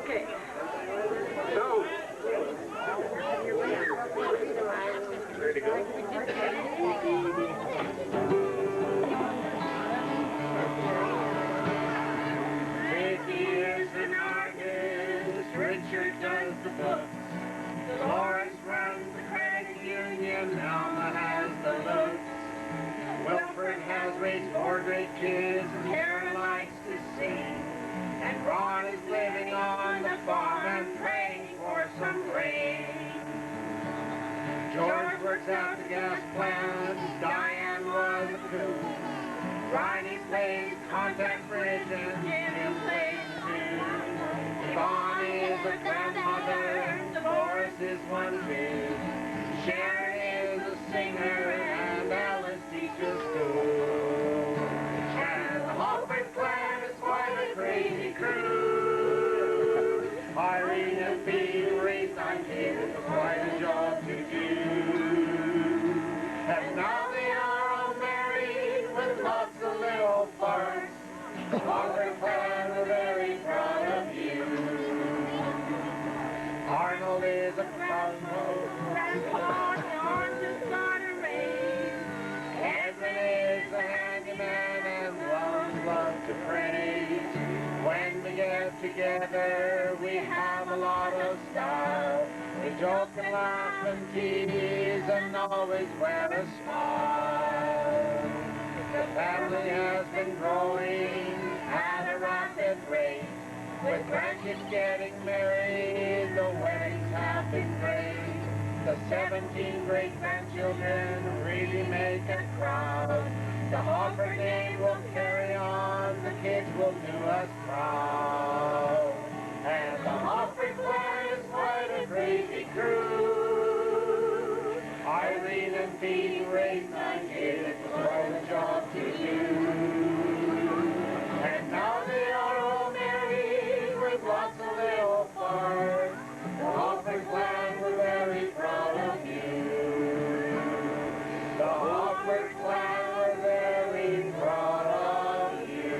Okay. So, ready to go? Richard does the books, Dolores runs the credit union, Alma has the looks, Wilfred has raised 4 great kids, and Karen likes to sing, and Ron is living on the farm and praying for some rain. George works out the gas plant, Diane was a coon, Riney plays contact bridge, and Jim plays tune. Yvonne is a grandmother, Dolores is one too. Sharon is a singer, and Alice teaches school. And the Hoffart clan is quite a crazy crew. Irene and being raised 9 kids is quite a job to do. And now they are all married with lots of little farts. The Hoffart clan are very proud of you. Arnold is a cosmo. Grandpa John just got a raise. Edmund is a handyman and loves to praise. When we get together, we have a lot of style. We joke and laugh and tease and always wear a smile. The family has been growing at a rapid rate. With grandkids getting married, the weddings have been great. The 17 great-grandchildren really make a crowd. The Hoffart name will carry on, the kids will do us proud. And the Hoffart clan is quite a crazy crew. Irene and being raised 9 kids is quite a job to do. And now they are all married with lots of little farts. The Hoffart clan, we're very proud of you. The Hoffart clan, we're very proud of you.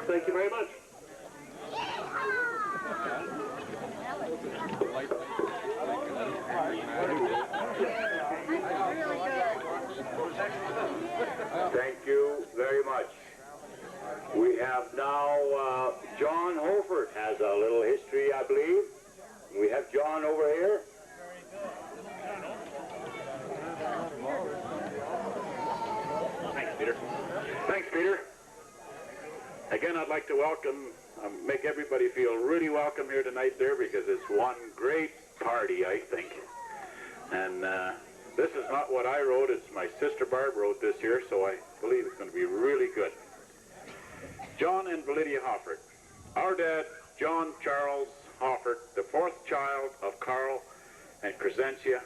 Thank you very much. Thank you very much. We have now John Hoffart has a little history, I believe. We have John over here. Thanks, Peter. Thanks, Peter. Again, I'd like to welcome, make everybody feel really welcome here tonight there, because it's one great party, I think. And this is not what I wrote, it's my sister Barb wrote this here, so I believe it's going to be really good. John and Lydia Hoffart. Our dad, John Charles Hoffart, the 4th child of Carl and Crescentia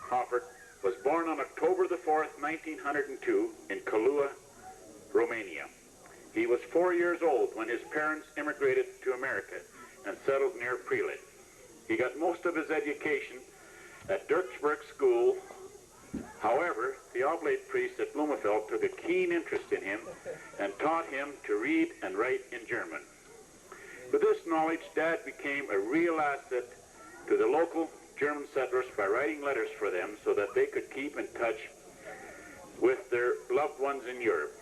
Hoffart, was born on October the 4th, 1902 in Kalua, Romania. He was 4 years old when his parents immigrated to America and settled near Prelit. He got most of his education at Dirksburg School. However, the oblate priest at Bloemefeld took a keen interest in him and taught him to read and write in German. With this knowledge, Dad became a real asset to the local German settlers by writing letters for them so that they could keep in touch with their loved ones in Europe.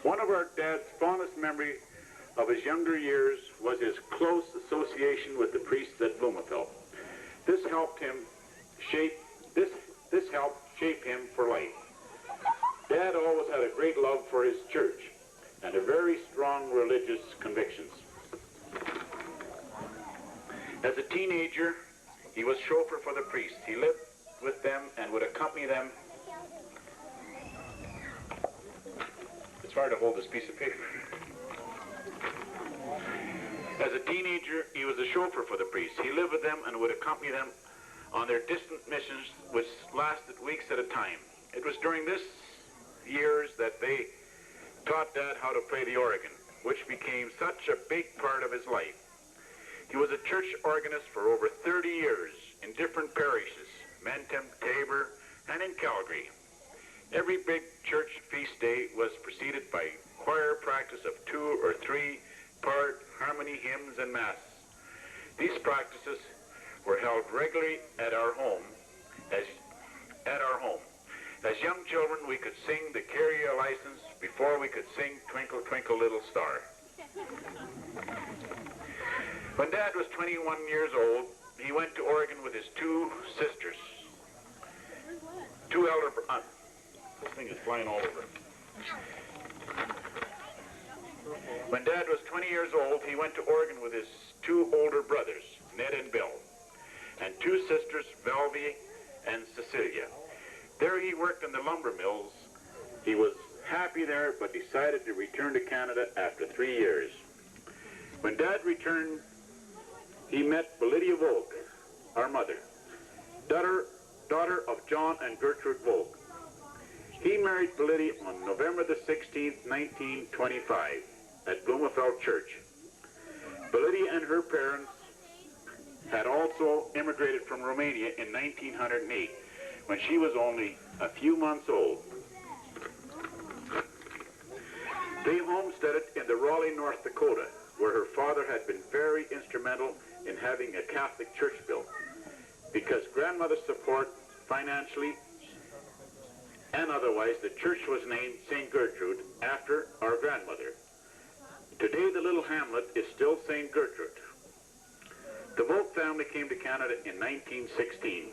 One of our Dad's fondest memory of his younger years was his close association with the priests at Bloemefeld. This helped shape him for life. Dad always had a great love for his church and a very strong religious convictions. As a teenager, he was chauffeur for the priests. He lived with them and would accompany them. It's hard to hold this piece of paper. As a teenager, he was a chauffeur for the priests. He lived with them and would accompany them on their distant missions, which lasted weeks at a time. It was during this years that they taught Dad how to play the organ, which became such a big part of his life. He was a church organist for over 30 years in different parishes, Menton, Tabor, and in Calgary. Every big church feast day was preceded by choir practice of 2 or 3 part harmony hymns and mass. These practices were held regularly at our home. As young children, we could sing the Kyrie license before we could sing Twinkle, Twinkle, Little Star. When Dad was 21 years old, he went to Oregon with his 2 sisters. 2 elder brothers. This thing is flying all over. When Dad was 20 years old, he went to Oregon with his 2 older brothers, Ned and Bill, and 2 sisters, Velvie and Cecilia. There he worked in the lumber mills. He was happy there, but decided to return to Canada after 3 years. When Dad returned, he met Lydia Volk, our mother, daughter of John and Gertrude Volk. He married Lydia on November the 16th, 1925, at Bloemefeld Church. Lydia and her parents had also immigrated from Romania in 1908, when she was only a few months old. They homesteaded in the Raleigh, North Dakota, where her father had been very instrumental in having a Catholic church built, because grandmother's support financially and otherwise, the church was named St. Gertrude after our grandmother. Today, the little hamlet is still St. Gertrude. The Volk family came to Canada in 1916.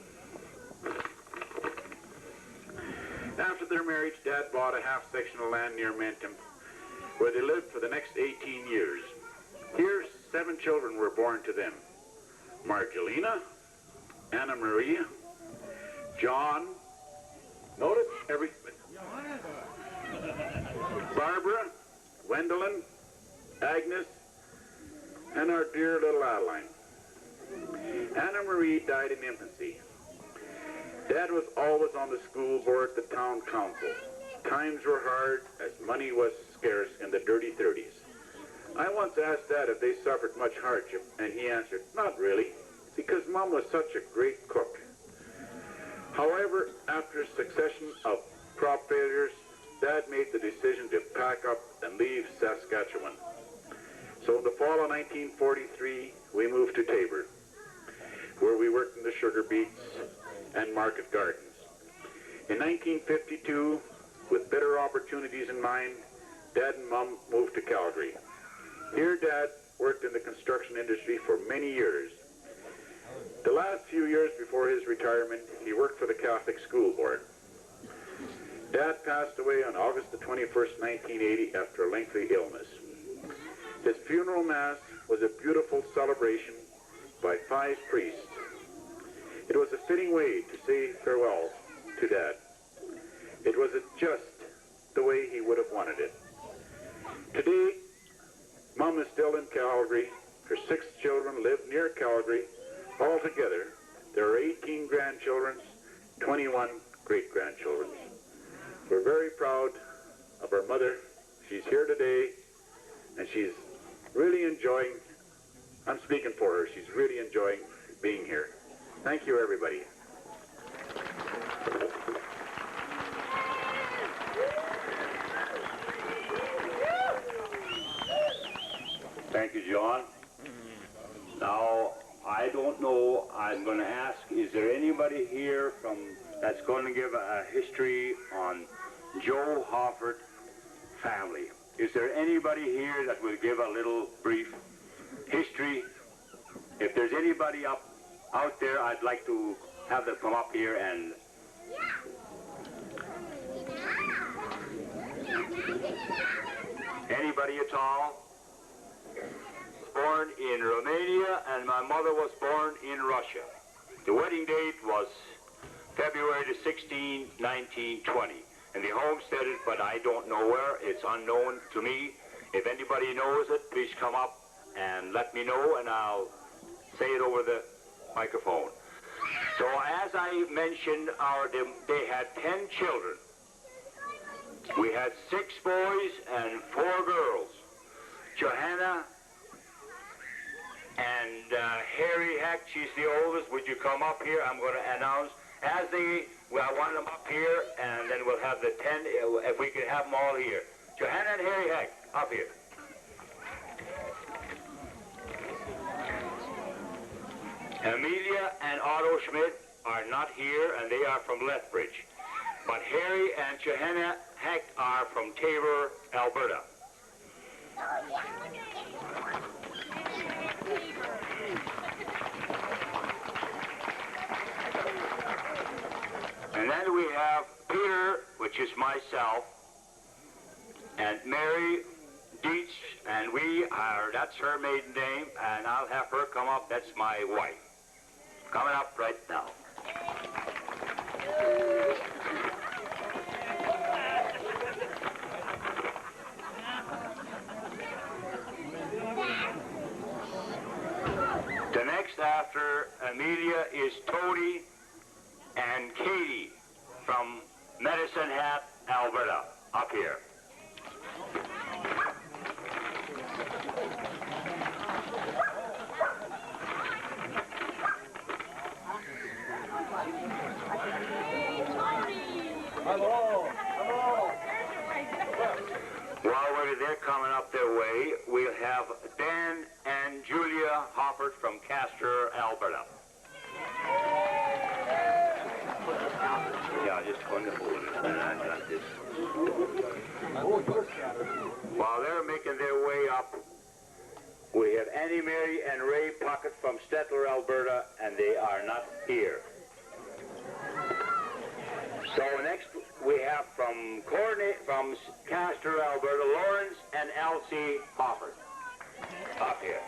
After their marriage, Dad bought a half-section of land near Menton, where they lived for the next 18 years. Here, 7 children were born to them. Margelina, Anna Maria, John, notice everything, Barbara, Wendelin, Agnes, and our dear little Adeline. Anna Marie died in infancy. Dad was always on the school board, the town council. Times were hard as money was scarce in the dirty 30s. I once asked Dad if they suffered much hardship, and he answered, not really, because Mom was such a great cook. However, after a succession of crop failures, Dad made the decision to pack up and leave Saskatchewan. So in the fall of 1943, we moved to Tabor, where we worked in the sugar beets and market gardens. In 1952, with better opportunities in mind, Dad and Mom moved to Calgary. Here, Dad worked in the construction industry for many years. The last few years before his retirement, he worked for the Catholic School Board. Dad passed away on August the 21st, 1980, after a lengthy illness. His funeral mass was a beautiful celebration by 5 priests. It was a fitting way to say farewell to Dad. It was just the way he would have wanted it. Today, Mom is still in Calgary. Her 6 children live near Calgary. Altogether, there are 18 grandchildren, 21 great-grandchildren. We're very proud of our mother. She's here today, and she's really enjoying, I'm speaking for her, she's really enjoying being here. Thank you, everybody. Thank you, John. Now, I don't know, I'm going to ask, is there anybody here that's going to give a history on Joe Hoffart family? Is there anybody here that will give a little brief history? If there's anybody out there, I'd like to have them come up here and... Anybody at all? Born in Romania, and my mother was born in Russia. The wedding date was February the 16th, 1920. And they homesteaded, but I don't know where. It's unknown to me. If anybody knows it, please come up and let me know, and I'll say it over the microphone. So as I mentioned, they had 10 children. We had 6 boys and 4 girls. Johanna and Heck, she's the oldest. Would you come up here? I'm going to announce as I want them up here, and then we'll have the 10, if we can have them all here. Johanna and Harry Heck, up here. Amelia and Otto Schmidt are not here, and they are from Lethbridge. But Harry and Johanna Heck are from Tabor, Alberta. And then we have Peter, which is myself, and Mary Dietz, and that's her maiden name, and I'll have her come up. That's my wife. Coming up right now. The next after Amelia is Tony and Katie from Medicine Hat, Alberta, up here. Hello. Hello. While they're coming up their way, we'll have Dan and Julia Hoffart from Castor, Alberta. Yeah, just wonderful. And I got this. While they're making their way up, we have Annie Mary and Ray Puckett from Stettler, Alberta, and they are not here. So next we have from Castor, Alberta, Lawrence and Elsie Hoffart up here.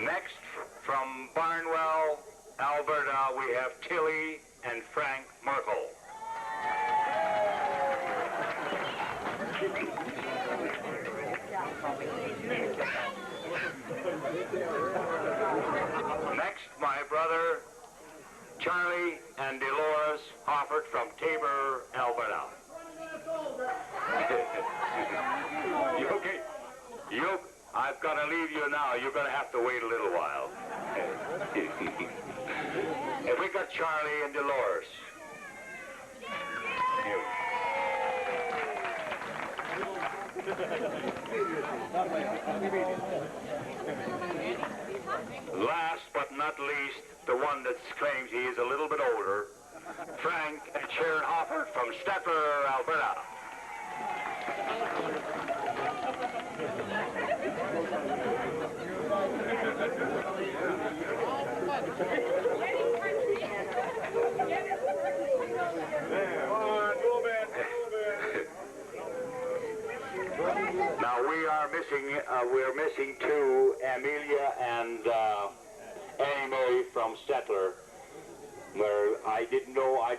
Next from Barnwell, Alberta, we have Tilly and Frank Merkel. Next, my brother Charlie and Dolores Hoffart from Tabor, Alberta. You okay? I've got to leave you now. You're going to have to wait a little while. If we got Charlie and Dolores. Last but not least, the one that claims he is a little bit older, Frank and Sharon Hoffart from Stettler, Alberta. Now we're missing two, Amelia and Annie Mary from Stettler, where I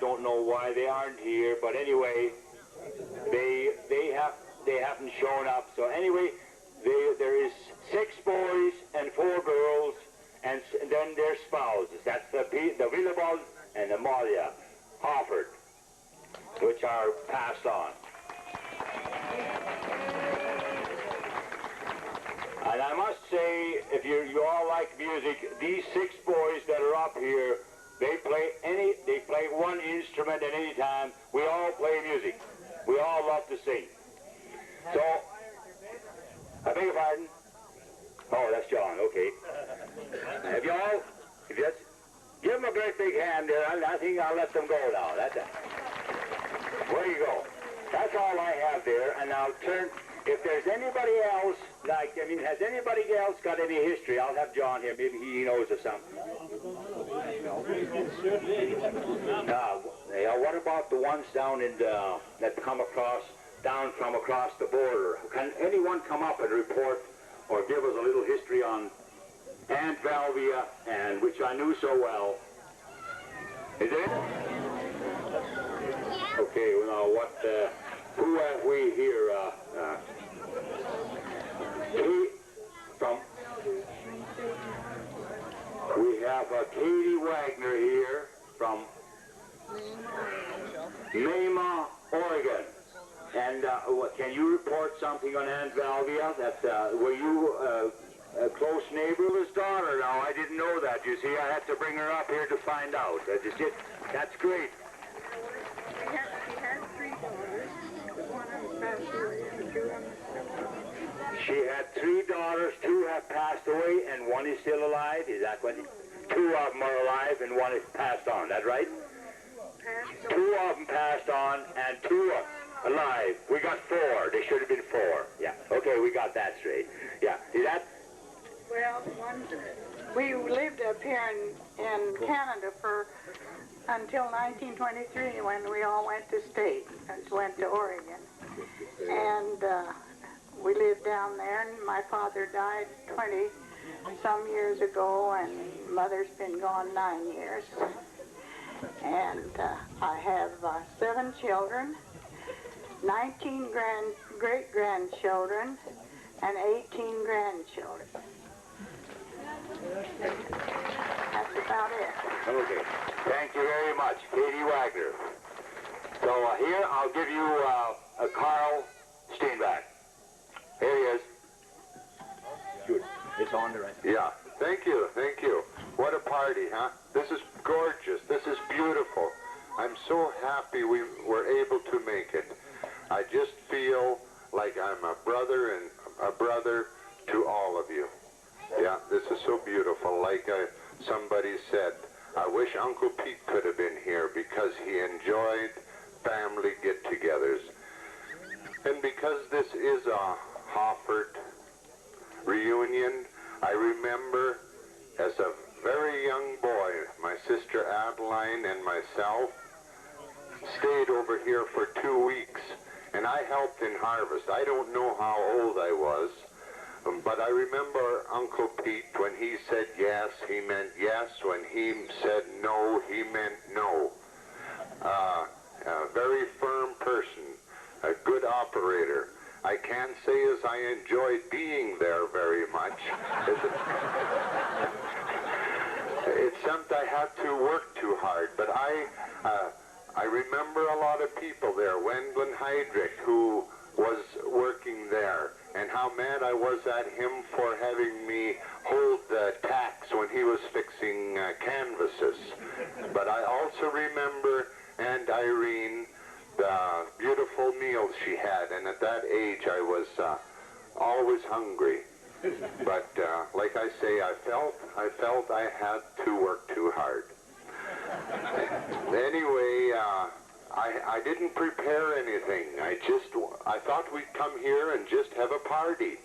don't know why they aren't here, but anyway, they haven't shown up. So anyway, there is 6 boys and 4 girls, and then their spouses. That's the Willibald and Amalia Hoffart, which are passed on. And I must say, if you all like music, these 6 boys that are up here, they play one instrument at any time. We all play music. We all love to sing. So, I beg your pardon? Oh, that's John, okay. If you give them a great big hand there, I think I'll let them go now. That's it. Where you go? That's all I have there, and I'll turn, if there's anybody else, has anybody else got any history? I'll have John here, maybe he knows of something. What about the ones down in that come down from across the border? Can anyone come up and report or give us a little history on Aunt Valvia, and which I knew so well? Is it? Okay, well, now who have we here? We have Katie Wagner here from Mama, Oregon. And can you report something on Aunt Valvia? That were you a close neighbor of his daughter? Now, I didn't know that. You see, I had to bring her up here to find out. That's great. She had 3 daughters. One of them passed away and 2 of them still alive. She had 3 daughters, 2 have passed away, and 1 is still alive. Is that what? 2 of them are alive, and 1 is passed on. That right? 2 of them passed on, and 2 are alive. We got 4. There should have been 4. Yeah. Okay, we got that straight. Yeah. Is that? Well, we lived up here in Canada until 1923 when we all went to state and went to Oregon. And we lived down there, and my father died 20-some years ago, and Mother's been gone 9 years. And I have 7 children, 19 great-grandchildren, and 18 grandchildren. That's about it. Okay. Thank you very much, Katie Wagner. So here, I'll give you a Carl Steenback. Here he is. Good. It's on the right. Yeah. Thank you. Thank you. What a party, huh? This is gorgeous. This is beautiful. I'm so happy we were able to make it. I just feel like I'm a brother and a brother to all of you. Yeah, this is so beautiful. Like somebody said, I wish Uncle Pete could have been here because he enjoyed family get-togethers. And because this is a Hoffart reunion, I remember as a very young boy, my sister Adeline and myself stayed over here for 2 weeks, and I helped in harvest. I don't know how old I was, but I remember Uncle Pete, when he said yes, he meant yes. When he said no, he meant no. A very firm person, a good operator. I can't say as I enjoyed being there very much. It's something I had to work too hard, but I remember a lot of people there. Wendland Heydrich, who was working there, and how mad I was at him for having me hold the tacks when he was fixing canvases. But I also remember Aunt Irene, the beautiful meals she had, and at that age I was always hungry. But like I say, I felt I had to work too hard. Anyway, I didn't prepare anything. I thought we'd come here and just have a party.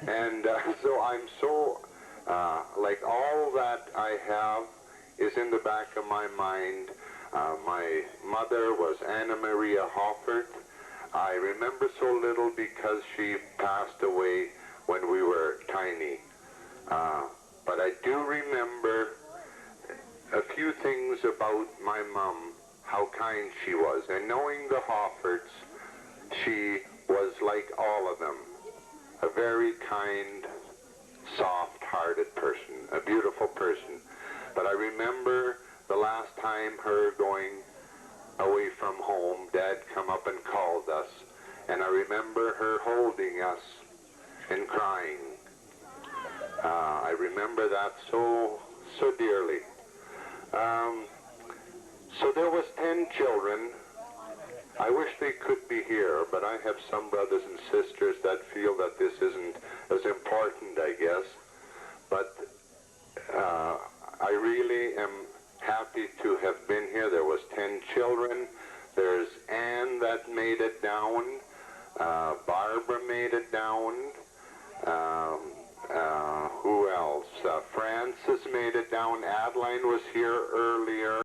And so I'm so, like all that I have is in the back of my mind. My mother was Anna Maria Hoffart. I remember so little because she passed away when we were tiny. But I do remember a few things about my mom, how kind she was. And knowing the Hoffarts, she was like all of them, a very kind, soft-hearted person, a beautiful person. But I remember the last time her going away from home, Dad come up and called us, and I remember her holding us and crying. I remember that so dearly. So there was 10 children. I wish they could be here, but I have some brothers and sisters that feel that this isn't as important, I guess. But I really am happy to have been here. There was 10 children. There's Anne that made it down. Barbara made it down. Who else? Frances made it down. Adeline was here earlier.